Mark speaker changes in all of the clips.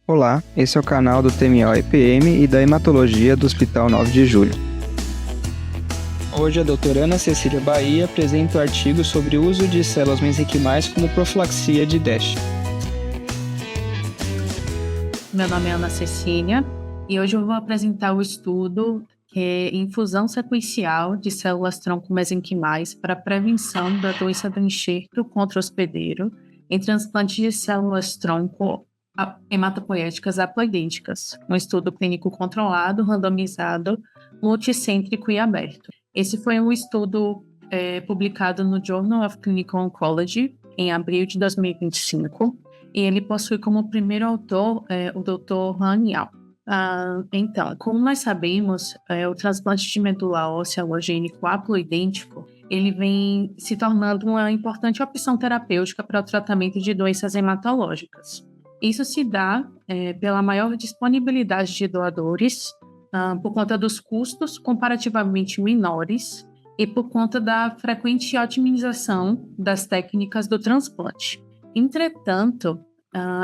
Speaker 1: Olá, esse é o canal do TMO-EPM e da Hematologia do Hospital 9 de Julho. Hoje a doutora Ana Cecília Bahia apresenta o artigo sobre o uso de células mesenquimais como profilaxia de DASH.
Speaker 2: Meu nome é Ana Cecília e hoje eu vou apresentar o estudo que é infusão sequencial de células-tronco mesenquimais para prevenção da doença do enxerto contra hospedeiro em transplante de células-tronco hematopoéticas haploidênticas, um estudo clínico controlado, randomizado, multicêntrico e aberto. Esse foi um estudo publicado no Journal of Clinical Oncology em abril de 2025 e ele possui como primeiro autor o Dr. Han Yao. Então, como nós sabemos, o transplante de medula óssea alogênico haploidêntico ele vem se tornando uma importante opção terapêutica para o tratamento de doenças hematológicas. Isso se dá pela maior disponibilidade de doadores, por conta dos custos comparativamente menores e por conta da frequente otimização das técnicas do transplante. Entretanto,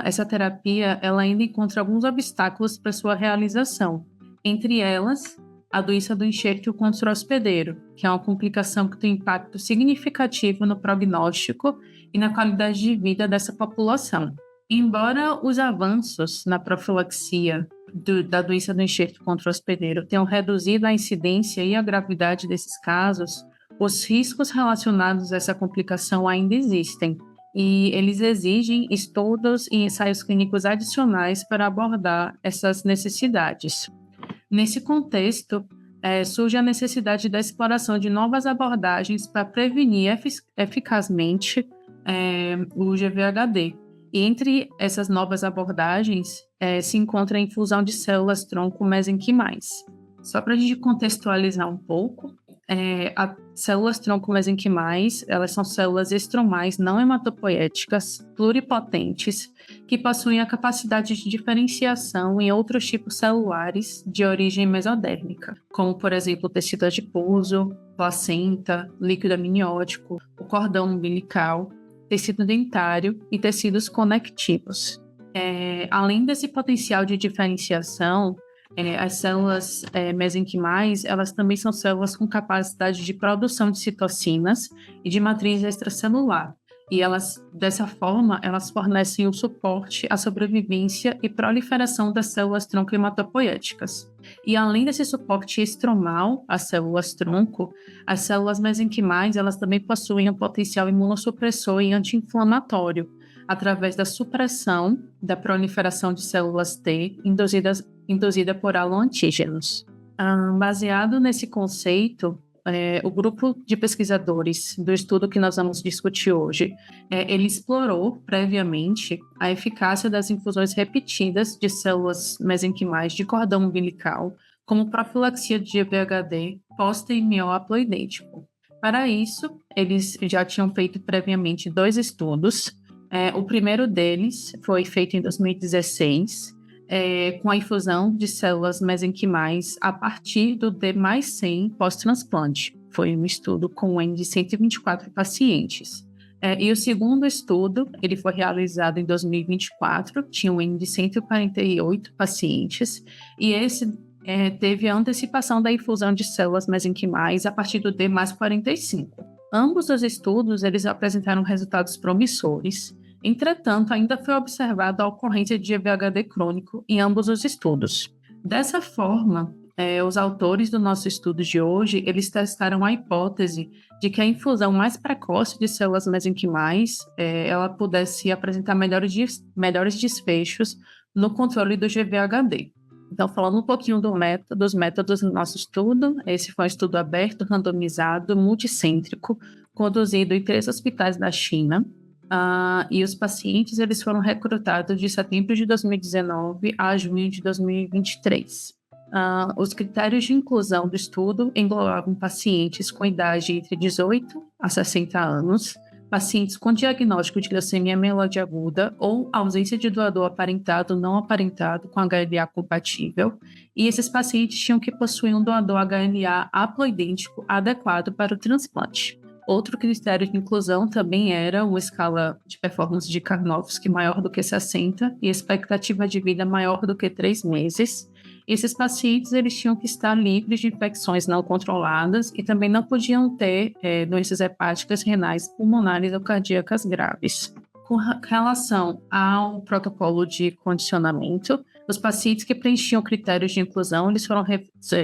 Speaker 2: essa terapia ela ainda encontra alguns obstáculos para sua realização, entre elas a doença do enxerto contra o hospedeiro, que é uma complicação que tem impacto significativo no prognóstico e na qualidade de vida dessa população. Embora os avanços na profilaxia da doença do enxerto contra o hospedeiro tenham reduzido a incidência e a gravidade desses casos, os riscos relacionados a essa complicação ainda existem, e eles exigem estudos e ensaios clínicos adicionais para abordar essas necessidades. Nesse contexto, surge a necessidade da exploração de novas abordagens para prevenir eficazmente o GVHD. E entre essas novas abordagens se encontra a infusão de células-tronco mesenquimais. Só para a gente contextualizar um pouco, as células-tronco mesenquimais, elas são células estromais não hematopoéticas, pluripotentes, que possuem a capacidade de diferenciação em outros tipos celulares de origem mesodérmica, como, por exemplo, tecido adiposo, placenta, líquido amniótico, o cordão umbilical, tecido dentário e tecidos conectivos. Além desse potencial de diferenciação, as células mesenquimais, elas também são células com capacidade de produção de citocinas e de matriz extracelular. E elas, dessa forma, elas fornecem o suporte à sobrevivência e proliferação das células-tronco hematopoéticas. E além desse suporte estromal às células-tronco, as células mesenquimais, elas também possuem um potencial imunossupressor e anti-inflamatório, através da supressão da proliferação de células T induzida por aloantígenos. Baseado nesse conceito, o grupo de pesquisadores do estudo que nós vamos discutir hoje, ele explorou previamente a eficácia das infusões repetidas de células mesenquimais de cordão umbilical como profilaxia de GVHD pós-TMO haploidêntico. Para isso, eles já tinham feito previamente 2 estudos. O primeiro deles foi feito em 2016, com a infusão de células mesenquimais a partir do D+100 pós-transplante. Foi um estudo com um N de 124 pacientes. E o segundo estudo, ele foi realizado em 2024, tinha um N de 148 pacientes, e esse teve a antecipação da infusão de células mesenquimais a partir do D+45. Ambos os estudos, eles apresentaram resultados promissores. Entretanto, ainda foi observada a ocorrência de GVHD crônico em ambos os estudos. Dessa forma, os autores do nosso estudo de hoje, eles testaram a hipótese de que a infusão mais precoce de células mesenquimais, ela pudesse apresentar melhores desfechos no controle do GVHD. Então, falando um pouquinho dos métodos do nosso estudo, esse foi um estudo aberto, randomizado, multicêntrico, conduzido em 3 hospitais da China. E os pacientes eles foram recrutados de setembro de 2019 a junho de 2023. Os critérios de inclusão do estudo englobavam pacientes com idade entre 18 a 60 anos, pacientes com diagnóstico de leucemia mieloide aguda ou ausência de doador aparentado ou não aparentado com HLA compatível, e esses pacientes tinham que possuir um doador HLA haploidêntico adequado para o transplante. Outro critério de inclusão também era uma escala de performance de Karnofsky maior do que 60 e expectativa de vida maior do que 3 meses. Esses pacientes eles tinham que estar livres de infecções não controladas e também não podiam ter doenças hepáticas, renais, pulmonares ou cardíacas graves. Com relação ao protocolo de condicionamento, os pacientes que preenchiam critérios de inclusão eles foram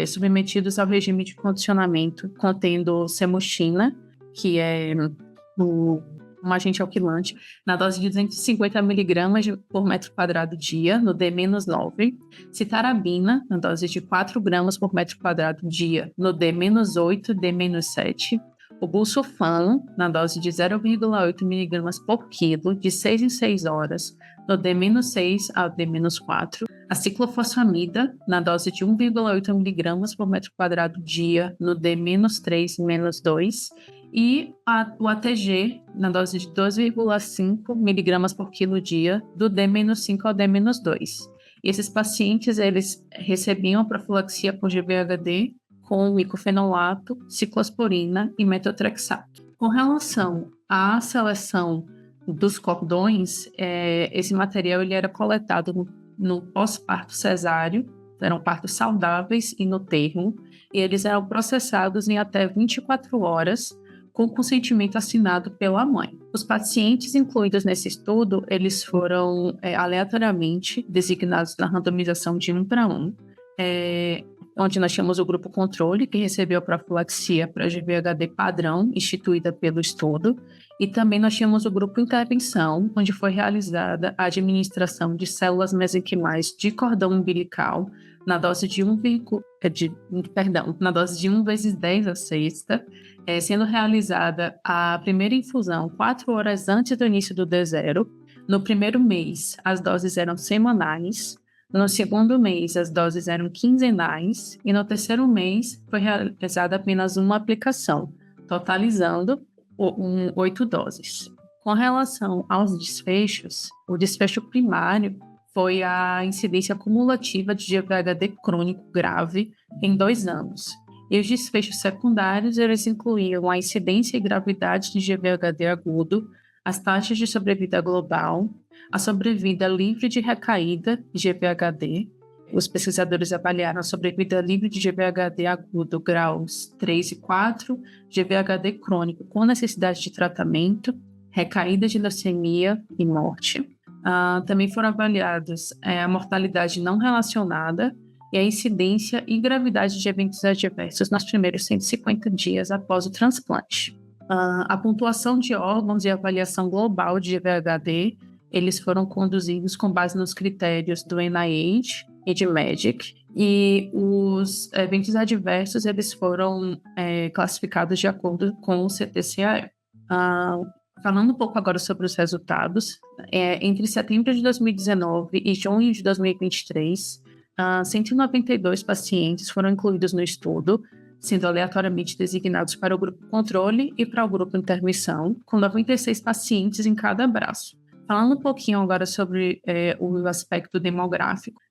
Speaker 2: submetidos ao regime de condicionamento contendo semuxina, que é um agente alquilante, na dose de 250 mg por metro quadrado dia, no D-9, citarabina, na dose de 4 gramas por metro quadrado dia, no D-8, D-7, o busulfano, na dose de 0,8 mg por quilo, de 6 em 6 horas, no D-6 ao D-4, a ciclofosfamida, na dose de 1,8 mg por metro quadrado dia, no D-3, -2, e o ATG, na dose de 2,5 mg por quilo dia, do D-5 ao D-2. E esses pacientes, eles recebiam profilaxia por GVHD com micofenolato, ciclosporina e metotrexato. Com relação à seleção dos cordões, esse material ele era coletado no pós-parto cesáreo, eram partos saudáveis e no termo, e eles eram processados em até 24 horas, com consentimento assinado pela mãe. Os pacientes incluídos nesse estudo, eles foram aleatoriamente designados na randomização de 1 para 1, onde nós tínhamos o grupo controle, que recebeu profilaxia para GVHD padrão, instituída pelo estudo, e também nós tínhamos o grupo intervenção, onde foi realizada a administração de células mesenquimais de cordão umbilical, na dose de 1 vezes 10 a sexta, sendo realizada a primeira infusão 4 horas antes do início do D0. No primeiro mês, as doses eram semanais. No segundo mês, as doses eram quinzenais. E no terceiro mês, foi realizada apenas uma aplicação, totalizando 8 doses. Com relação aos desfechos, o desfecho primário foi a incidência cumulativa de GVHD crônico grave em 2 anos. E os desfechos secundários, eles incluíam a incidência e gravidade de GVHD agudo, as taxas de sobrevida global, a sobrevida livre de recaída de GVHD. Os pesquisadores avaliaram a sobrevida livre de GVHD agudo graus 3 e 4, GVHD crônico com necessidade de tratamento, recaída de leucemia e morte. Também foram avaliados a mortalidade não relacionada e a incidência e gravidade de eventos adversos nos primeiros 150 dias após o transplante. A pontuação de órgãos e a avaliação global de GVHD, eles foram conduzidos com base nos critérios do NIH e de MEDIC, e os eventos adversos, eles foram classificados de acordo com o CTCAE. Falando um pouco agora sobre os resultados, entre setembro de 2019 e junho de 2023, 192 pacientes foram incluídos no estudo, sendo aleatoriamente designados para o grupo controle e para o grupo intermissão, com 96 pacientes em cada braço. Falando um pouquinho agora sobre o aspecto demográfico,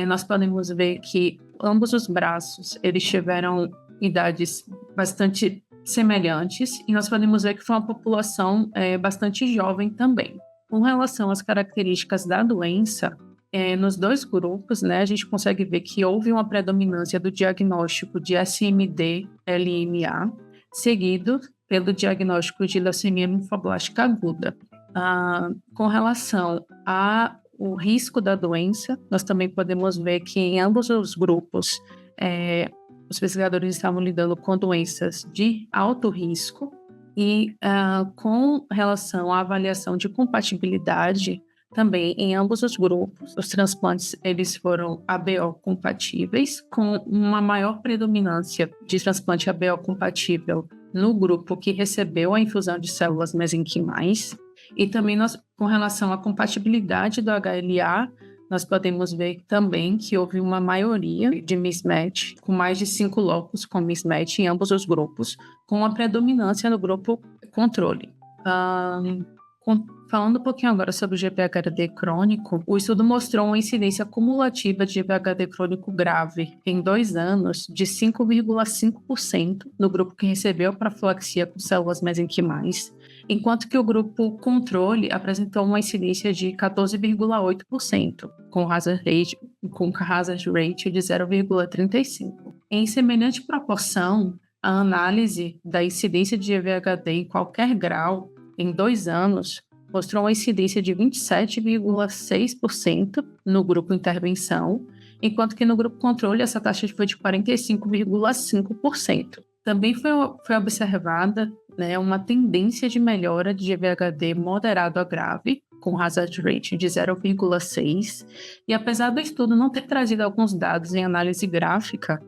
Speaker 2: nós podemos ver que ambos os braços eles tiveram idades bastante semelhantes, e nós podemos ver que foi uma população bastante jovem também. Com relação às características da doença, nos 2 grupos, né, a gente consegue ver que houve uma predominância do diagnóstico de SMD-LMA, seguido pelo diagnóstico de leucemia linfoblástica aguda. Com relação ao risco da doença, nós também podemos ver que em ambos os grupos, os pesquisadores estavam lidando com doenças de alto risco e com relação à avaliação de compatibilidade, também em ambos os grupos, os transplantes eles foram ABO compatíveis, com uma maior predominância de transplante ABO compatível no grupo que recebeu a infusão de células mesenquimais. E também com relação à compatibilidade do HLA, nós podemos ver também que houve uma maioria de mismatch, com mais de 5 locos com mismatch em ambos os grupos, com uma predominância no grupo controle. Falando um pouquinho agora sobre o GVHD crônico, o estudo mostrou uma incidência cumulativa de GVHD crônico grave em 2 anos de 5,5% no grupo que recebeu profilaxia com células mesenquimais, enquanto que o grupo controle apresentou uma incidência de 14,8%, com hazard rate de 0,35. Em semelhante proporção, a análise da incidência de GVHD em qualquer grau em 2 anos mostrou uma incidência de 27,6% no grupo intervenção, enquanto que no grupo controle essa taxa foi de 45,5%. Também foi observada, né, uma tendência de melhora de GVHD moderado a grave, com hazard rate de 0,6, e apesar do estudo não ter trazido alguns dados em análise gráfica,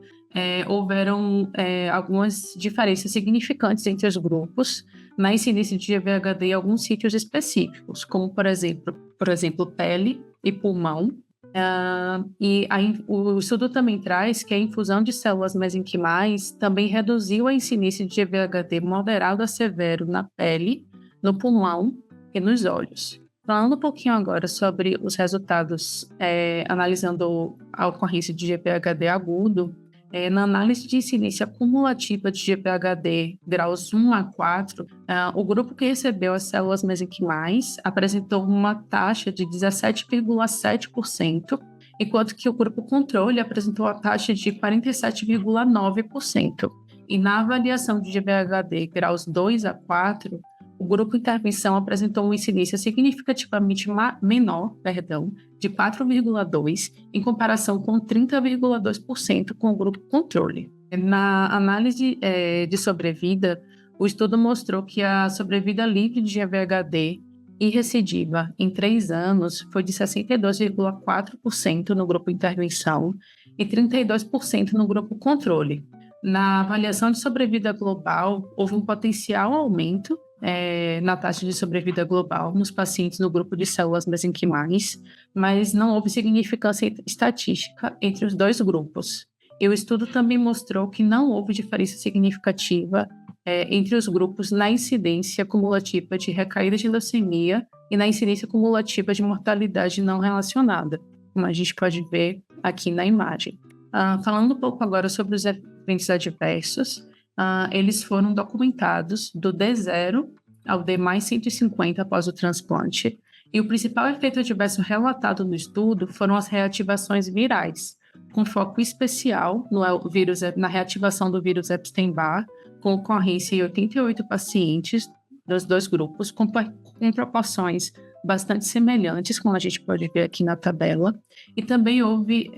Speaker 2: houveram algumas diferenças significantes entre os grupos na incidência de GVHD em alguns sítios específicos, como, por exemplo, pele e pulmão. O estudo também traz que a infusão de células mesenquimais também reduziu a incidência de GVHD moderado a severo na pele, no pulmão e nos olhos. Falando um pouquinho agora sobre os resultados, analisando a ocorrência de GVHD agudo, na análise de incidência cumulativa de GVHD graus 1 a 4, o grupo que recebeu as células mesenquimais apresentou uma taxa de 17,7%, enquanto que o grupo controle apresentou a taxa de 47,9%. E na avaliação de GVHD graus 2 a 4, o grupo intervenção apresentou uma incidência significativamente menor, de 4,2%, em comparação com 30,2% com o grupo controle. Na análise de sobrevida, o estudo mostrou que a sobrevida livre de GVHD e recidiva em 3 anos foi de 62,4% no grupo intervenção e 32% no grupo controle. Na avaliação de sobrevida global, houve um potencial aumento na taxa de sobrevida global nos pacientes no grupo de células mesenquimais, mas não houve significância estatística entre os dois grupos. E o estudo também mostrou que não houve diferença significativa entre os grupos na incidência cumulativa de recaída de leucemia e na incidência cumulativa de mortalidade não relacionada, como a gente pode ver aqui na imagem. Falando um pouco agora sobre os eventos adversos, eles foram documentados do D0 ao D+150 após o transplante, e o principal efeito adverso relatado no estudo foram as reativações virais, com foco especial na reativação do vírus Epstein-Barr, com ocorrência em 88 pacientes dos dois grupos, com proporções bastante semelhantes, como a gente pode ver aqui na tabela, e também houve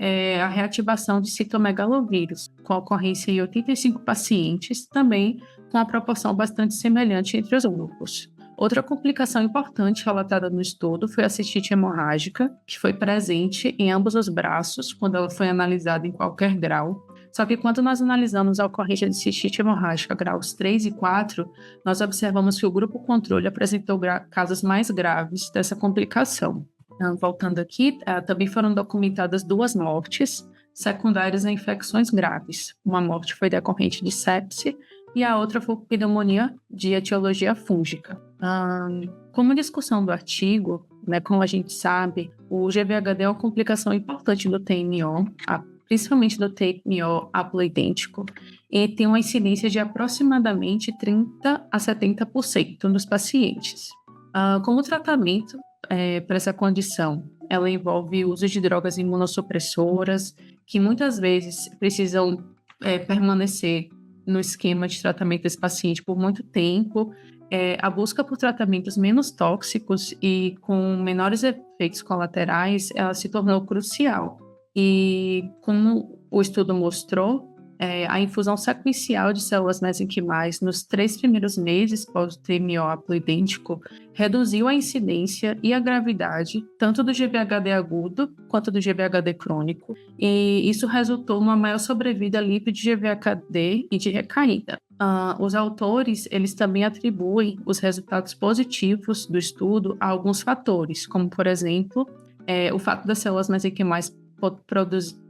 Speaker 2: a reativação de citomegalovírus, com ocorrência em 85 pacientes, também com a proporção bastante semelhante entre os grupos. Outra complicação importante relatada no estudo foi a cistite hemorrágica, que foi presente em ambos os braços quando ela foi analisada em qualquer grau. Só que quando nós analisamos a ocorrência de cistite hemorrágica graus 3 e 4, nós observamos que o grupo controle apresentou casos mais graves dessa complicação. Voltando aqui, também foram documentadas 2 mortes secundárias a infecções graves. Uma morte foi decorrente de sepse e a outra foi pneumonia de etiologia fúngica. Como discussão do artigo, como a gente sabe, o GVHD é uma complicação importante do TMO, principalmente do TMO haploidêntico, e tem uma incidência de aproximadamente 30% a 70% nos pacientes. Como tratamento para essa condição, ela envolve o uso de drogas imunossupressoras, que muitas vezes precisam permanecer no esquema de tratamento desse paciente por muito tempo. A busca por tratamentos menos tóxicos e com menores efeitos colaterais, ela se tornou crucial. E como o estudo mostrou, a infusão sequencial de células mesenquimais nos 3 primeiros meses pós-TMO haploidêntico reduziu a incidência e a gravidade tanto do GVHD agudo quanto do GVHD crônico, e isso resultou numa maior sobrevida livre de GVHD e de recaída. Os autores, eles também atribuem os resultados positivos do estudo a alguns fatores, como, por exemplo, o fato das células mesenquimais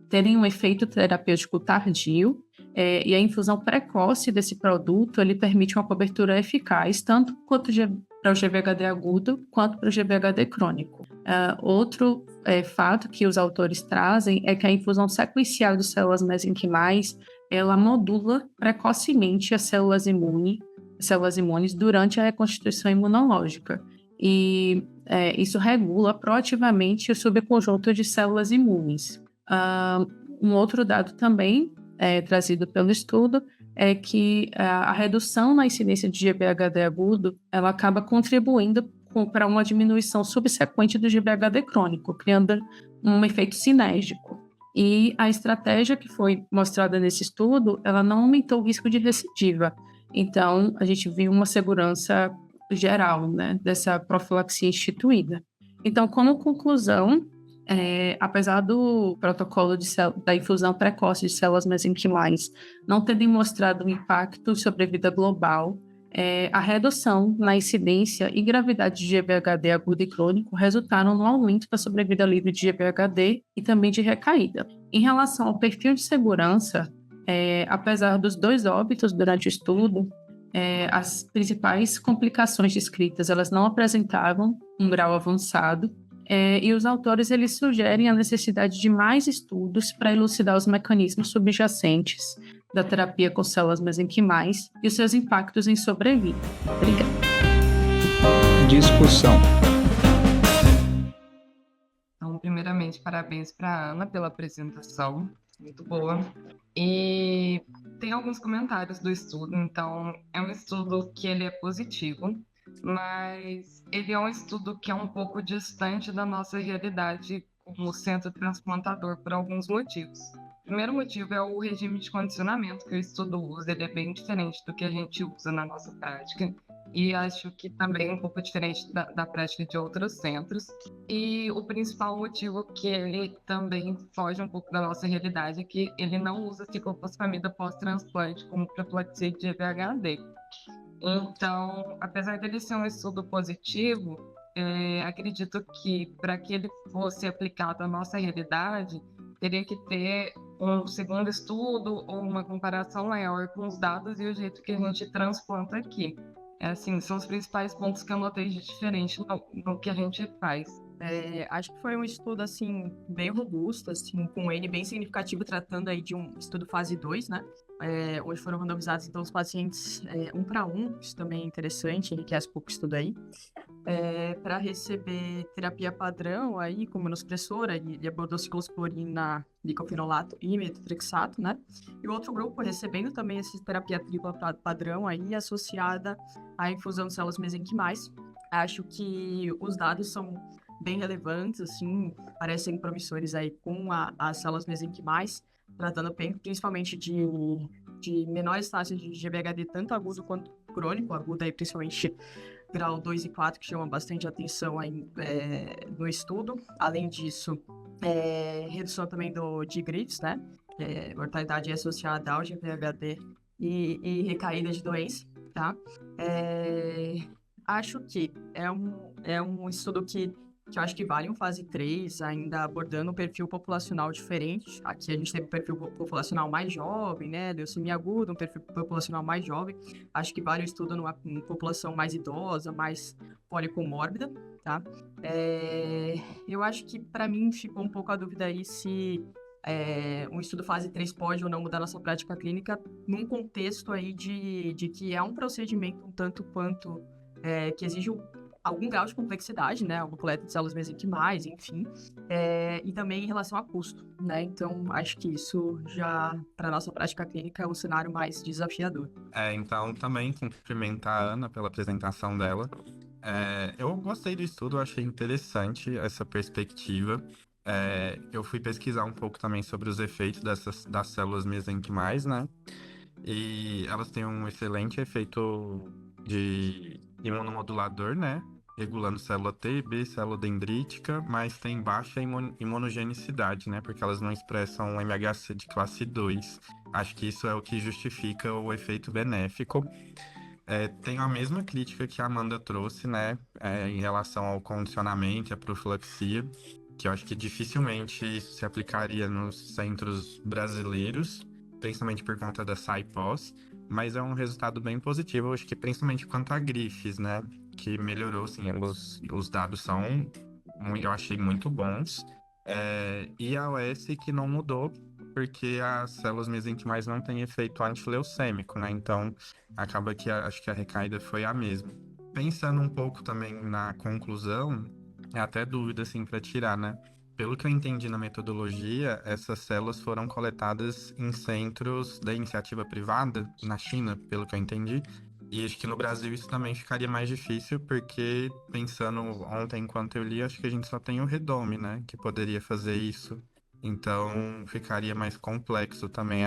Speaker 2: terem um efeito terapêutico tardio, e a infusão precoce desse produto, ele permite uma cobertura eficaz, tanto quanto para o GVHD agudo quanto para o GVHD crônico. Outro fato que os autores trazem é que a infusão sequencial de células mesenquimais ela modula precocemente as células imunes durante a reconstituição imunológica. E isso regula proativamente o subconjunto de células imunes. Um outro dado também trazido pelo estudo é que a redução na incidência de GVHD agudo ela acaba contribuindo para uma diminuição subsequente do GVHD crônico, criando um efeito sinérgico. E a estratégia que foi mostrada nesse estudo, ela não aumentou o risco de recidiva. Então, a gente viu uma segurança geral, né, dessa profilaxia instituída. Então, como conclusão, apesar do protocolo da infusão precoce de células mesenquimais não ter demonstrado um impacto sobre a vida global, a redução na incidência e gravidade de GVHD agudo e crônico resultaram no aumento da sobrevida livre de GVHD e também de recaída. Em relação ao perfil de segurança, apesar dos 2 óbitos durante o estudo, as principais complicações descritas elas não apresentavam um grau avançado, e os autores eles sugerem a necessidade de mais estudos para elucidar os mecanismos subjacentes da terapia com células mesenquimais e os seus impactos em sobrevida. Obrigada.
Speaker 1: Discussão.
Speaker 3: Então, primeiramente, parabéns para a Ana pela apresentação, muito boa. E tem alguns comentários do estudo, então é um estudo que ele é positivo, mas ele é um estudo que é um pouco distante da nossa realidade como centro transplantador por alguns motivos. O primeiro motivo é o regime de condicionamento que o estudo usa, ele é bem diferente do que a gente usa na nossa prática, e acho que também é um pouco diferente da prática de outros centros. E o principal motivo que ele também foge um pouco da nossa realidade é que ele não usa ciclofosfamida pós-transplante como profilaxia de GVHD. Então, apesar dele ser um estudo positivo, acredito que para que ele fosse aplicado à nossa realidade, teria que ter um segundo estudo ou uma comparação maior com os dados e o jeito que a gente transplanta aqui. Assim, são os principais pontos que eu notei de diferente no que a gente faz.
Speaker 4: Acho que foi um estudo, assim, bem robusto, assim, com um N bem significativo, tratando aí de um estudo fase 2, né? Onde foram randomizados, então, os pacientes 1 para 1, isso também é interessante, enriquece um pouco o estudo aí, para receber terapia padrão aí, como imunossupressora, e abordou ciclosporina, diclofenolato e metotrexato, né? E o outro grupo recebendo também essa terapia tripla padrão aí, associada à infusão de células mesenquimais. Acho que os dados são bem relevantes, assim, parecem promissores aí com as células mesenquimais, tratando principalmente de menores taxas de GVHD, tanto agudo quanto crônico, agudo aí principalmente grau 2 e 4, que chama bastante atenção aí, no estudo. Além disso, redução também de GRIDs, né? Mortalidade associada ao GVHD e recaída de doença, tá? Acho que é um estudo que eu acho que vale um fase 3, ainda abordando um perfil populacional diferente. Aqui a gente tem um perfil populacional mais jovem, né? Leucemia aguda, um perfil populacional mais jovem. Acho que vale o estudo numa população mais idosa, mais policomórbida, tá? Eu acho que, para mim, ficou um pouco a dúvida aí se um estudo fase 3 pode ou não mudar nossa prática clínica num contexto aí de que é um procedimento um tanto quanto que exige algum grau de complexidade, né? Uma coleta de células mesenquimais, enfim. E também em relação a custo, né? Então, acho que isso já, para nossa prática clínica, é um cenário mais desafiador.
Speaker 5: Então, também cumprimentar a Ana pela apresentação dela. Eu gostei do estudo, eu achei interessante essa perspectiva. Eu fui pesquisar um pouco também sobre os efeitos das células mesenquimais, né? E elas têm um excelente efeito de imunomodulador, né? Regulando célula T, B, célula dendrítica, mas tem baixa imunogenicidade, né? Porque elas não expressam MHC de classe 2. Acho que isso é o que justifica o efeito benéfico. Tenho a mesma crítica que a Amanda trouxe, né? Em relação ao condicionamento e à profilaxia, que eu acho que dificilmente isso se aplicaria nos centros brasileiros, principalmente por conta da SAIPOS, mas é um resultado bem positivo, eu acho que principalmente quanto a grifes, né? que melhorou, assim, os dados são, eu achei muito bons. E a OS que não mudou, porque as células mesenquimais não têm efeito antileucêmico, né? Então, acaba que acho que a recaída foi a mesma. Pensando um pouco também na conclusão, é até dúvida, assim, para tirar, né? Pelo que eu entendi na metodologia, essas células foram coletadas em centros da iniciativa privada, na China, pelo que eu entendi. E acho que no Brasil isso também ficaria mais difícil, porque pensando ontem enquanto eu li, acho que a gente só tem o Redome, né, que poderia fazer isso. Então ficaria mais complexo também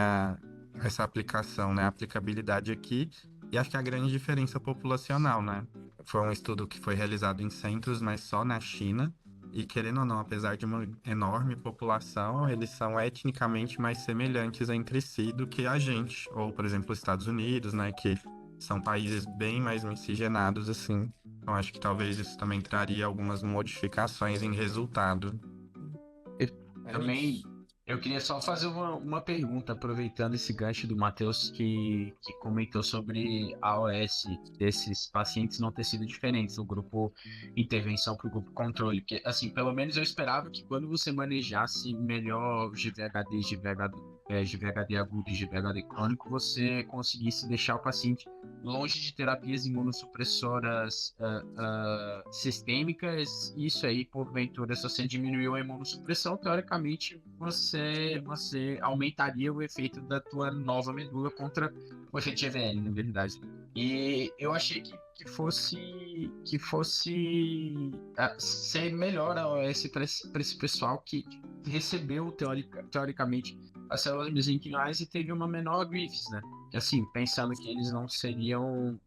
Speaker 5: essa aplicação, né, a aplicabilidade aqui. E acho que a grande diferença populacional, né? Foi um estudo que foi realizado em centros, mas só na China. E querendo ou não, apesar de uma enorme população, eles são etnicamente mais semelhantes entre si do que a gente. Ou, por exemplo, os Estados Unidos, né, que são países bem mais miscigenados, assim. Então, acho que talvez isso também traria algumas modificações em resultado.
Speaker 6: Também eu queria só fazer uma pergunta, aproveitando esse gancho do Matheus que comentou sobre a OS desses pacientes não ter sido diferentes do grupo intervenção para o grupo controle. Porque, assim, pelo menos eu esperava que quando você manejasse melhor os GVHD, GVHD agudo e GVHD crônico, você conseguisse deixar o paciente longe de terapias imunossupressoras sistêmicas. Isso aí, porventura, se você diminuiu a imunossupressão, teoricamente você aumentaria o efeito da tua nova medula contra o efeito GVL, na verdade. E eu achei que fosse ser melhor a OS para esse pessoal que recebeu teoricamente as células mesenquimais e teve uma menor Griffiths, né? Assim, pensando que eles não seriam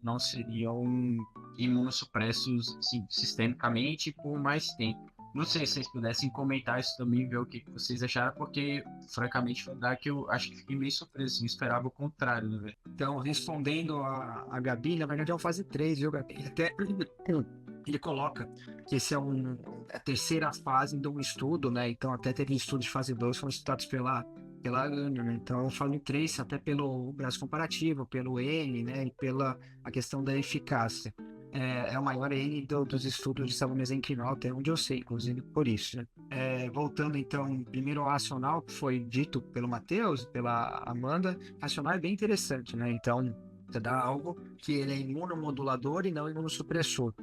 Speaker 6: imunossupressos, assim, sistemicamente por mais tempo. Não sei se vocês pudessem comentar isso também, ver o que vocês acharam, porque, francamente, foi dar que eu acho que fiquei meio surpreso, assim, eu esperava o contrário, né, velho?
Speaker 7: Então, respondendo a Gabi, na verdade é uma fase 3, viu, Gabi? Até ele coloca que esse é a terceira fase de um estudo, né? Então, até teve estudos de fase 2 foram estudados pela ANA, né? Então, eu falo em 3 até pelo braço comparativo, pelo N, né? E pela a questão da eficácia. É o maior N dos estudos de célula mesenquimal, até onde eu sei, inclusive por isso, né? Voltando então, primeiro ao racional, que foi dito pelo Matheus, pela Amanda, racional é bem interessante, né? Então, você dá algo que ele é imunomodulador e não imunossupressor.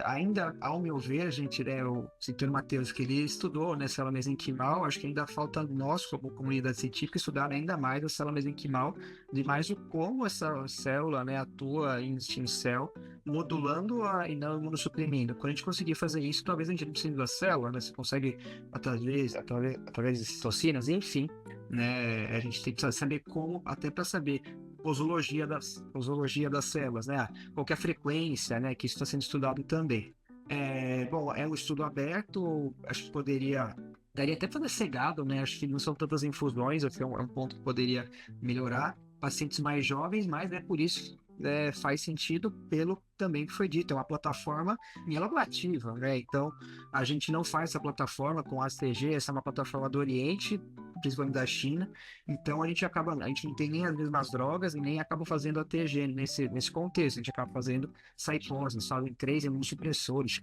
Speaker 7: Ainda, ao meu ver, gente, o Citor Matheus, que ele estudou, né, célula mesenquimal, acho que ainda falta nós, como comunidade científica, estudar ainda mais a célula mesenquimal, de mais como essa célula, né, atua em stem cell, modulando e não imunossuprimindo. Quando a gente conseguir fazer isso, talvez a gente não precise da célula, né, você consegue, através de citocinas, enfim, né, a gente tem que saber como, até para saber posologia das células, né? Qual que é a frequência, né? Que isso está sendo estudado também. Bom, é um estudo aberto, acho que daria até para fazer cegado, né? Acho que não são tantas infusões, acho que é um ponto que poderia melhorar. Pacientes mais jovens, mas por isso faz sentido pelo também que foi dito, é uma plataforma mieloblativa, né? Então, a gente não faz essa plataforma com ASTG, essa é uma plataforma do Oriente, principalmente da China, então a gente não tem nem as mesmas drogas e nem acaba fazendo ATG nesse contexto, a gente acaba fazendo citose, fazem 3 imunossupressores,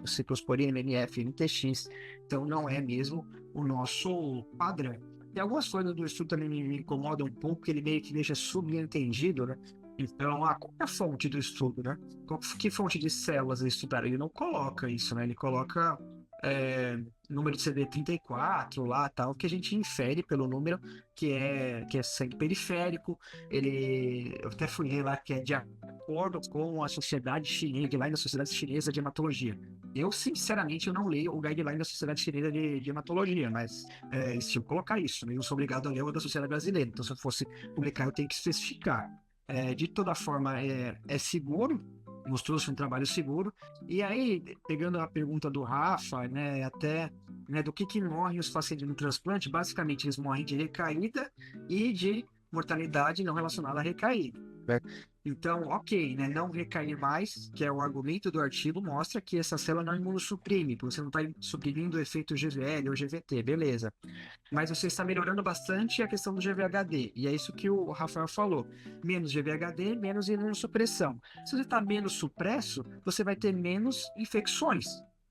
Speaker 7: ciclosporina, MNF, MTX, então não é mesmo o nosso padrão. Tem algumas coisas do estudo também me incomodam um pouco, que ele meio que deixa subentendido, né? Então, qual é a fonte do estudo, né? Que fonte de células eles estudaram? Ele não coloca isso, né? Ele coloca número de CD34 lá, tal, que a gente infere pelo número que é sangue periférico. Eu até fui ler lá que é de acordo com a sociedade chinesa, guideline da Sociedade Chinesa de Hematologia. Eu, sinceramente, eu não leio o guideline da Sociedade Chinesa de Hematologia, mas se eu colocar isso, né, eu sou obrigado a ler o da Sociedade Brasileira. Então, se eu fosse publicar, eu tenho que especificar. De toda forma, é seguro, mostrou-se um trabalho seguro. E aí, pegando a pergunta do Rafa, né, até do que morrem os pacientes no transplante, basicamente eles morrem de recaída e de mortalidade não relacionada à recaída. né? Então, ok, né? Não recair mais, que é o argumento do artigo, mostra que essa célula não imunossuprime, porque você não está suprimindo o efeito GVL ou GVT, beleza. Mas você está melhorando bastante a questão do GVHD, e é isso que o Rafael falou. Menos GVHD, menos imunossupressão. Se você está menos supresso, você vai ter menos infecções,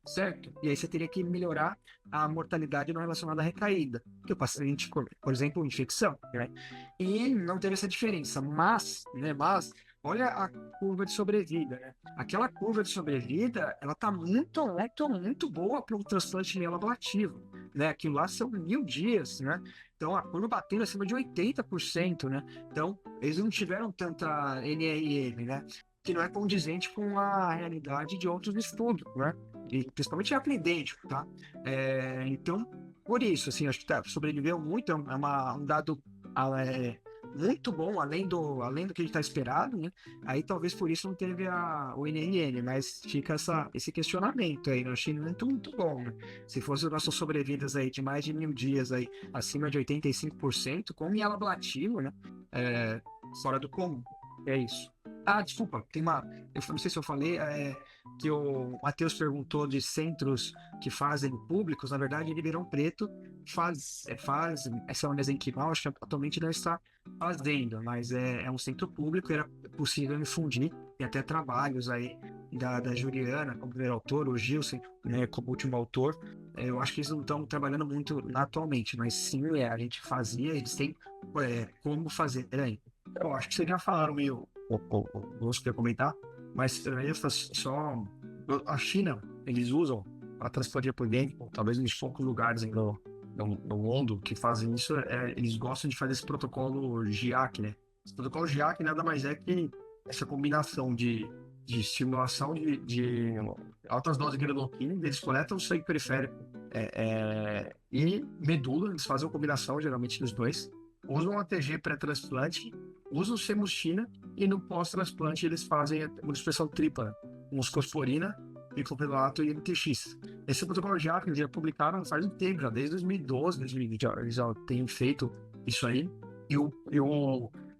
Speaker 7: certo? E aí você teria que melhorar a mortalidade não relacionada à recaída, que o paciente, por exemplo, infecção, né? E não teve essa diferença, mas olha a curva de sobrevida, né? Aquela curva de sobrevida, ela tá muito boa para um transplante de ablativo, né? Aquilo lá são 1000 dias, né? Então a curva batendo acima de 80%, né? Então eles não tiveram tanta NRM, né? Que não é condizente com a realidade de outros estudos, né? E principalmente idêntico, tá? Então, por isso, assim, acho que sobreviveu muito, um dado muito bom, além do que a gente está esperado, né? Aí talvez por isso não teve o NRN, mas fica esse questionamento aí, eu achei muito bom, né? Se fosse as nossas sobrevidas aí de mais de 1000 dias aí, acima de 85%, com miela ablativo, né? Fora do comum, é isso. Ah, desculpa, eu não sei se eu falei, que o Matheus perguntou de centros que fazem públicos. Na verdade, em Ribeirão Preto faz essa mesenquimal, acho que atualmente não está fazendo, mas é um centro público, era possível infundir, tem até trabalhos aí da Juliana como primeiro autor, o Gilson, né, como último autor. Eu acho que eles não estão trabalhando muito atualmente, mas sim, a gente fazia, eles têm como fazer. Peraí, eu acho que vocês já falaram meio, não sei comentar, mas só a China, eles usam a transplante por dentro, talvez nos poucos lugares no mundo que fazem isso, eles gostam de fazer esse protocolo GIAC, né? Esse protocolo GIAC nada mais é que essa combinação de estimulação de altas doses de greloquina, eles coletam o sangue periférico e medula, eles fazem uma combinação geralmente dos dois, usam ATG pré-transplante, usam semustina e no pós-transplante eles fazem uma expressão tripla, muscosporina, micropredolato e MTX. Esse protocolo já que eles já publicaram faz um tempo, já desde 2012, 2020, eles já têm feito isso aí.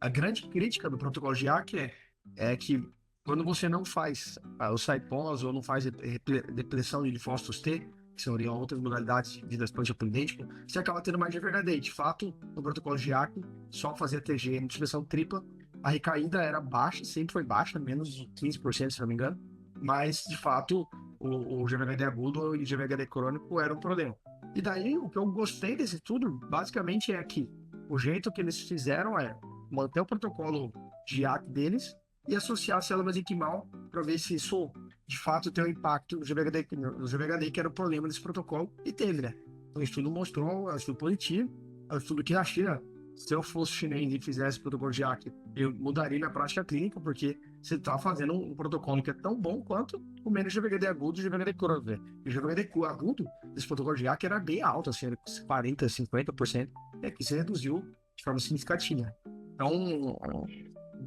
Speaker 7: A grande crítica do protocolo GIAC é que quando você não faz o SIPOS ou não faz depressão de linfócitos T, que seriam outras modalidades de transplante apodêntico, você acaba tendo mais GVHD. De fato, no protocolo GIAC, só fazer TG em expressão tripla, a recaída era baixa, sempre foi baixa, menos de 15%, se não me engano, mas, de fato, o GVHD agudo e o GVHD crônico eram um problema. E daí, o que eu gostei desse estudo, basicamente, é que o jeito que eles fizeram é manter o protocolo GIAC deles e associar a célula mesenquimal para ver se isso, de fato, tem um impacto no GVHD, que era o problema desse protocolo, e teve, né? Então, o estudo mostrou, é um estudo positivo, é um estudo que na China, se eu fosse chinês e fizesse protocolo GIAC, eu mudaria minha prática clínica, porque você está fazendo um protocolo que é tão bom quanto o menos GVHD agudo e GVHD crônico. E o GVHD agudo desse protocolo GIAC era bem alto, assim, era 40%, 50%, que se reduziu de forma significativa. Então,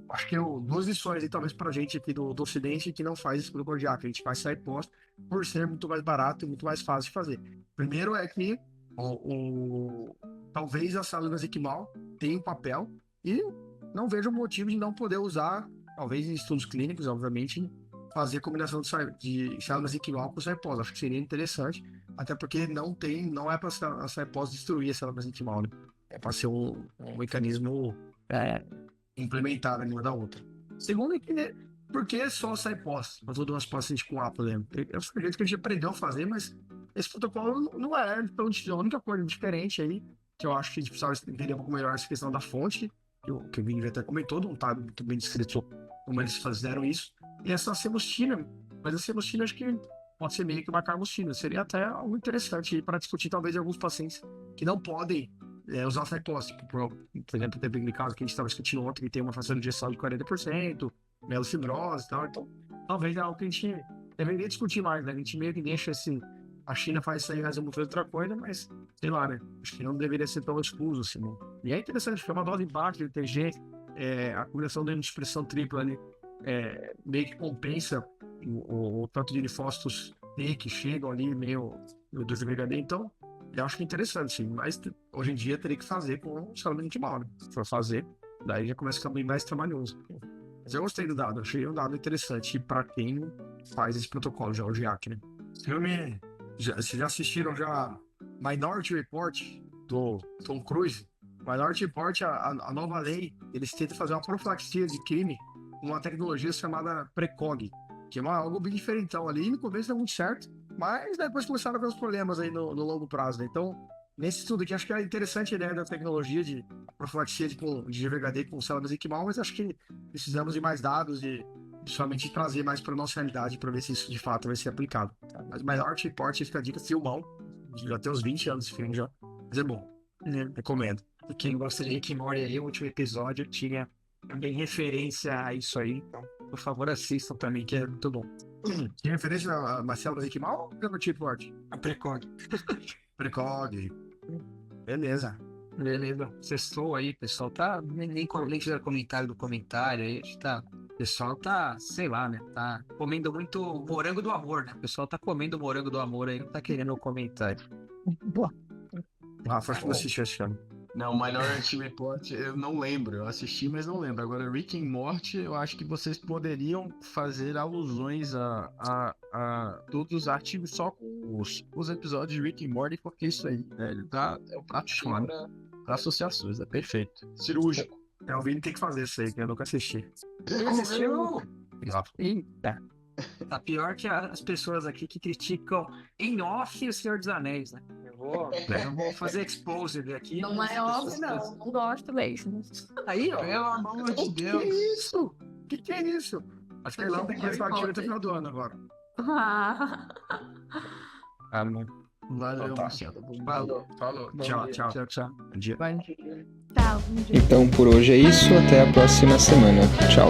Speaker 7: acho que duas lições aí, talvez, para a gente aqui do Ocidente, que não faz esse protocolo GIAC. A gente faz site post por ser muito mais barato e muito mais fácil de fazer. Primeiro é que talvez a célula mesenquimal tenha um papel e não vejo motivo de não poder usar, talvez em estudos clínicos, obviamente, fazer combinação de célula mesenquimal com o SIPOS. Acho que seria interessante, até porque não é para a SIPOS destruir a célula mesenquimal, né? É para ser um mecanismo implementado uma da outra. Segundo é que, né, por que só SIPOS para todos os pacientes com APA, né? Eu acredito que a gente aprendeu a fazer, mas esse protocolo não é a única coisa diferente aí, que eu acho que a gente precisava entender um pouco melhor essa questão da fonte, que o Vini até comentou, não está muito bem descrito como eles fizeram isso, e essa semustina, mas a semustina acho que pode ser meio que uma carmustina, seria até algo interessante para discutir talvez alguns pacientes que não podem usar SIPOS, por exemplo, teve aquele caso que a gente estava discutindo ontem, que tem uma fração de injeção de 40%, mielofibrose e tal, então talvez é algo que a gente deveria discutir mais, né? A gente meio que deixa a China faz isso aí, mas vamos fazer outra coisa, mas sei lá, né? Acho que não deveria ser tão excluso assim, né? E é interessante, porque é uma dose baixa de TG, a combinação de expressão tripla ali, meio que compensa o tanto de linfócitos T que chegam ali meio do GVHD, então eu acho que é interessante, sim, mas hoje em dia teria que fazer com célula mesenquimal, né? Se for fazer, daí já começa a ficar bem mais trabalhoso. Mas eu gostei do dado, achei um dado interessante para quem faz esse protocolo, já o GIAC, né? Filme, vocês já assistiram já Minority Report do Tom Cruise? Minority Report, a nova lei, eles tentam fazer uma profilaxia de crime com uma tecnologia chamada Precog, que é algo bem diferentão ali. No começo deu muito certo, mas depois começaram a ver os problemas aí no longo prazo, né? Então, nesse estudo aqui, acho que é interessante a ideia da tecnologia de profilaxia de GVHD com células mesenquimal, mas acho que precisamos de mais dados e principalmente trazer mais para nossa realidade para ver se isso de fato vai ser aplicado. Tá? Mas Minority Report fica a dica, filmão, já tem uns 20 anos esse filme já, mas é bom, recomendo. E quem gosta de Rick and Morty aí, o último episódio tinha também referência a isso aí, então por favor assistam também, que é muito bom. Tem referência a Marcelo Rick Mal ou Minority Report? A Precog. Precog. Beleza. Sextou aí, pessoal. Tá. Nem fizeram comentário do comentário aí. Tá. O pessoal tá, sei lá, né? Tá comendo muito morango do amor, né? O pessoal tá comendo morango do amor aí, não tá querendo comentário. Rafa, acho que não assistiu esse filme.
Speaker 6: Não, Minority Report eu não lembro. Eu assisti, mas não lembro. Agora, Rick and Morty, eu acho que vocês poderiam fazer alusões a todos os artigos só com os episódios de Rick and Morty, porque isso aí, né? Ele é o prato cheio para associações, é perfeito. Cirúrgico.
Speaker 7: O Vini tem que fazer isso aí, que eu nunca assisti. Ele assistiu? Eita. Tá pior que as pessoas aqui que criticam em off o Senhor dos Anéis, né? Eu vou fazer exposed aqui.
Speaker 8: Não é óbvio, não. Não gosto mesmo.
Speaker 7: Aí, ó.
Speaker 6: Pelo amor de Deus.
Speaker 7: Que é isso? Que é isso? Acho que ela tem que estar ativa até o final do ano agora.
Speaker 6: Valeu,
Speaker 7: Tá.
Speaker 6: Marcelo.
Speaker 7: Falou. Tchau. Bom dia.
Speaker 8: Tchau.
Speaker 1: Então por hoje é isso, até a próxima semana. Tchau.